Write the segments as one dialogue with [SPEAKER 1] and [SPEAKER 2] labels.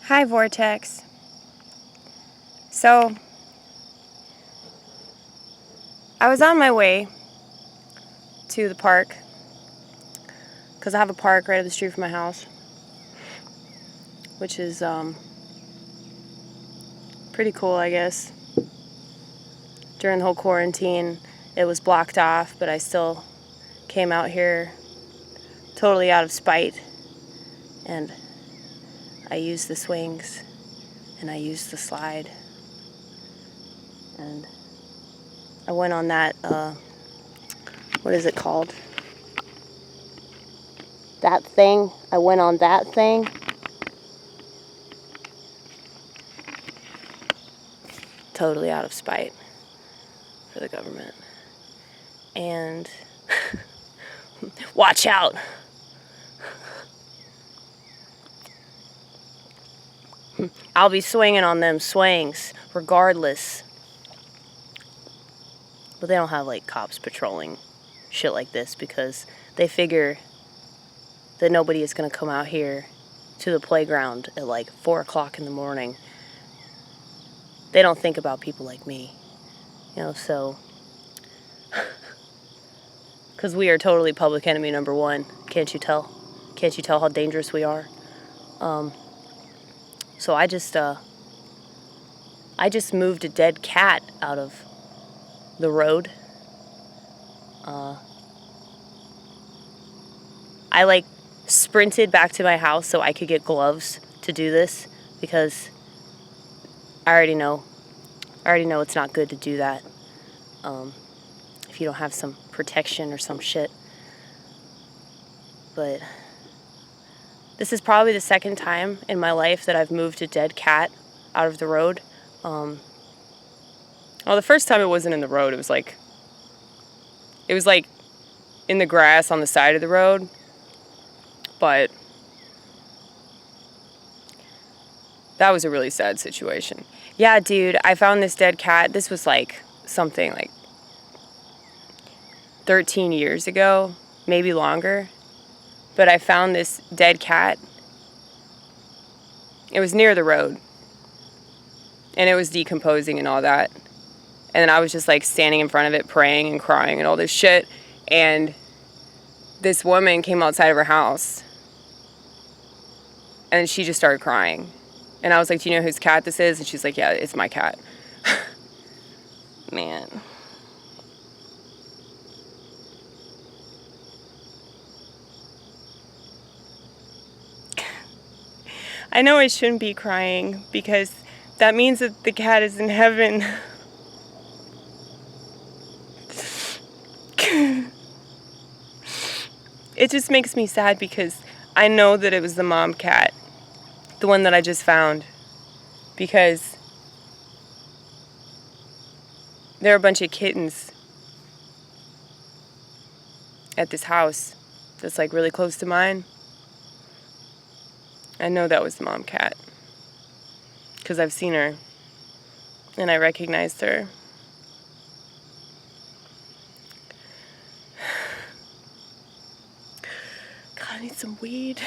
[SPEAKER 1] Hi, Vortex. So, I was on my way to the park, because I have a park right up the street from my house, which is pretty cool, I guess. During the whole quarantine, it was blocked off, but I still came out here totally out of spite, and I used the swings, and I used the slide, and I went on that, what is it called? That thing. I went on that thing. Totally out of spite for the government. And watch out! I'll be swinging on them swings regardless. But they don't have like cops patrolling shit like this because they figure that nobody is going to come out here to the playground at like 4 o'clock in the morning. They don't think about people like me, so because we are totally public enemy number one. Can't you tell? Can't you tell how dangerous we are? So I just moved a dead cat out of the road. I like sprinted back to my house so I could get gloves to do this because I already know it's not good to do that if you don't have some protection or some shit. But this is probably the second time in my life that I've moved a dead cat out of the road. Well, the first time it wasn't in the road. It was like in the grass on the side of the road. But that was a really sad situation. Yeah, dude, I found this dead cat. This was like something like 13 years ago, maybe longer. But I found this dead cat. It was near the road. And it was decomposing and all that. And then I was just like standing in front of it praying and crying and all this shit. And this woman came outside of her house. And she just started crying. And I was like, do you know whose cat this is? And she's like, yeah, it's my cat. Man. I know I shouldn't be crying because that means that the cat is in heaven. It just makes me sad because I know that it was the mom cat, the one that I just found, because there are a bunch of kittens at this house that's like really close to mine. I know that was the mom cat because I've seen her and I recognized her. God, I need some weed.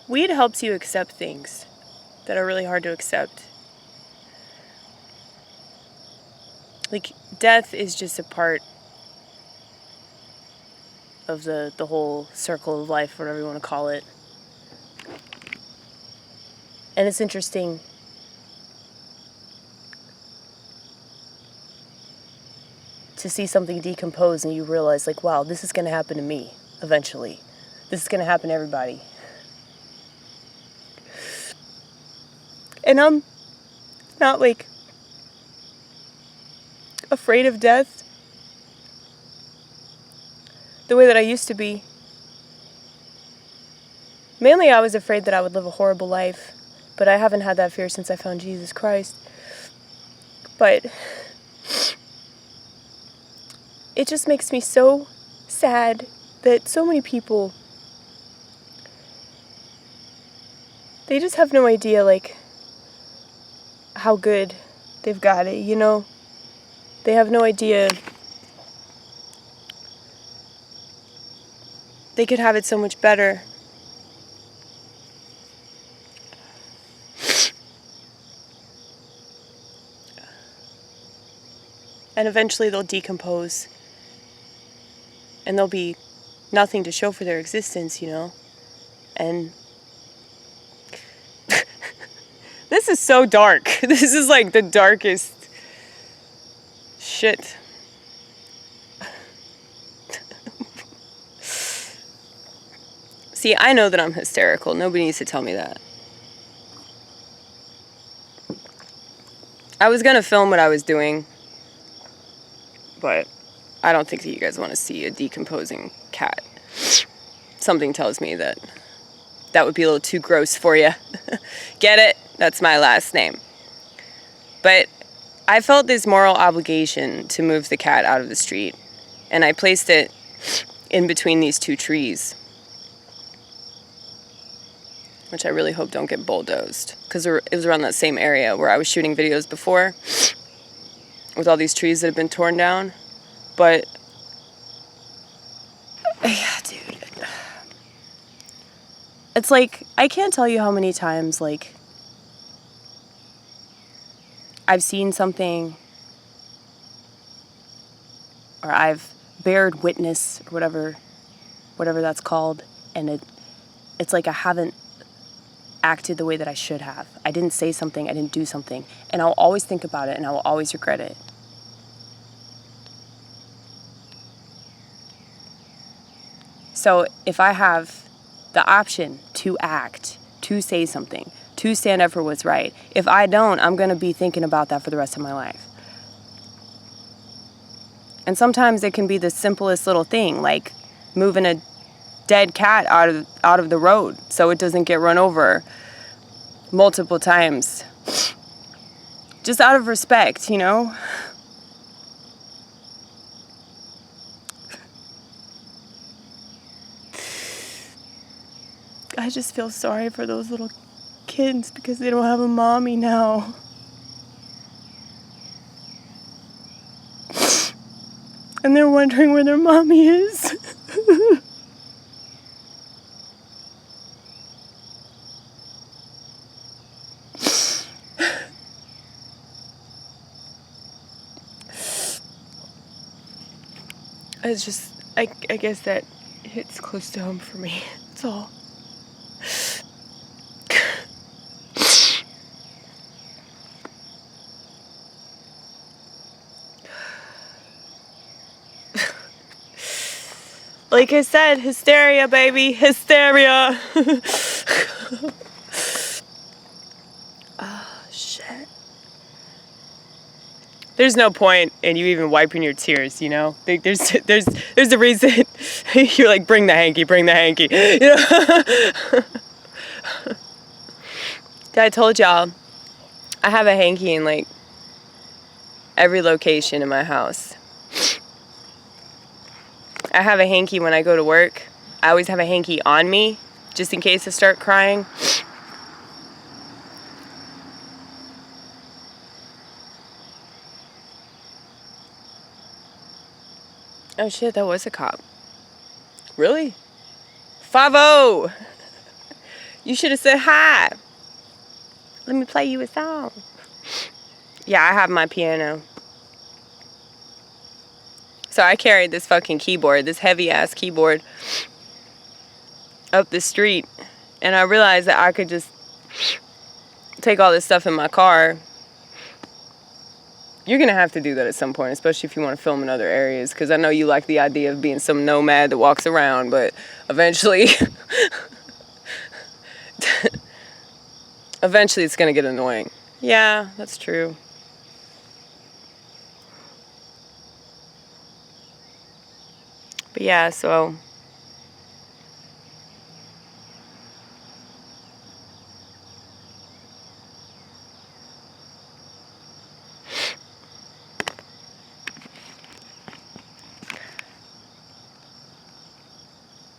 [SPEAKER 1] Weed helps you accept things that are really hard to accept. Like, death is just a part of the whole circle of life, whatever you want to call it. And it's interesting to see something decompose and you realize, like, wow, this is going to happen to me eventually. This is going to happen to everybody. And I'm not, like, afraid of death the way that I used to be. Mainly I was afraid that I would live a horrible life, but I haven't had that fear since I found Jesus Christ. But it just makes me so sad that so many people, they just have no idea, like, how good they've got it, They have no idea. They could have it so much better. And eventually they'll decompose. And there'll be nothing to show for their existence, you know? And this is so dark. This is like the darkest shit. See, I know that I'm hysterical. Nobody needs to tell me that. I was gonna film what I was doing, but I don't think that you guys want to see a decomposing cat. Something tells me that that would be a little too gross for you. Get it? That's my last name. But I felt this moral obligation to move the cat out of the street, and I placed it in between these two trees, which I really hope don't get bulldozed, because it was around that same area where I was shooting videos before with all these trees that have been torn down. But yeah, dude, it's like, I can't tell you how many times, like, I've seen something, or I've bared witness, or whatever that's called, and it's like I haven't acted the way that I should have. I didn't say something, I didn't do something, and I'll always think about it, and I will always regret it. So if I have the option to act, to say something, to stand up for what's right, if I don't, I'm going to be thinking about that for the rest of my life. And sometimes it can be the simplest little thing, like moving a dead cat out of the road so it doesn't get run over multiple times. Just out of respect, you know? I just feel sorry for those little kids because they don't have a mommy now. And they're wondering where their mommy is. It's just, I guess that hits close to home for me. That's all. Like I said, hysteria, baby, hysteria. Oh, shit. There's no point in you even wiping your tears, you know? There's a reason you're like, bring the hanky, you know? I told y'all, I have a hanky in like every location in my house. I have a hanky when I go to work. I always have a hanky on me, just in case I start crying. Oh shit, that was a cop. Really? 5-0! You should have said hi. Let me play you a song. Yeah, I have my piano. So I carried this fucking keyboard, this heavy ass keyboard, up the street, and I realized that I could just take all this stuff in my car. You're gonna have to do that at some point, especially if you want to film in other areas, because I know you like the idea of being some nomad that walks around, but eventually eventually it's gonna get annoying. Yeah, that's true. But yeah, so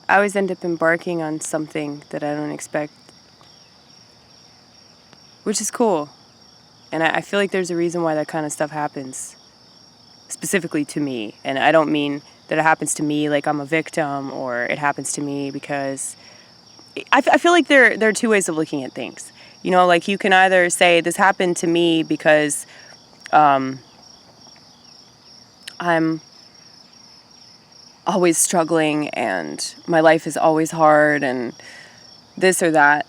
[SPEAKER 1] I always end up embarking on something that I don't expect, which is cool. And I feel like there's a reason why that kind of stuff happens. specifically to me. And I don't mean that it happens to me like I'm a victim, or it happens to me because I feel like there are two ways of looking at things. You know, like you can either say this happened to me because I'm always struggling and my life is always hard and this or that.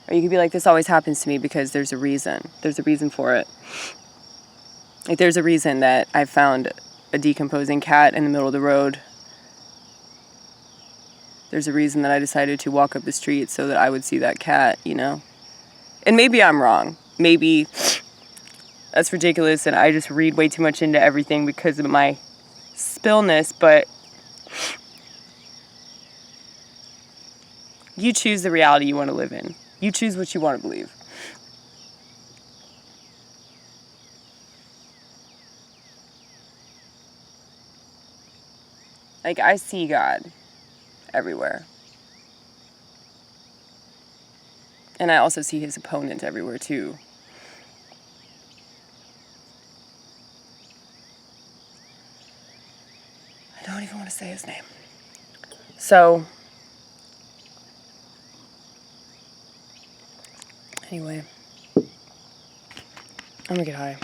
[SPEAKER 1] Or you could be like, this always happens to me because there's a reason. There's a reason for it. Like there's a reason that I found a decomposing cat in the middle of the road. There's a reason that I decided to walk up the street so that I would see that cat, you know? And maybe I'm wrong. Maybe that's ridiculous and I just read way too much into everything because of my spillness, but you choose the reality you want to live in. You choose what you want to believe. Like, I see God everywhere. And I also see his opponent everywhere, too. I don't even want to say his name. So, anyway, I'm gonna get high.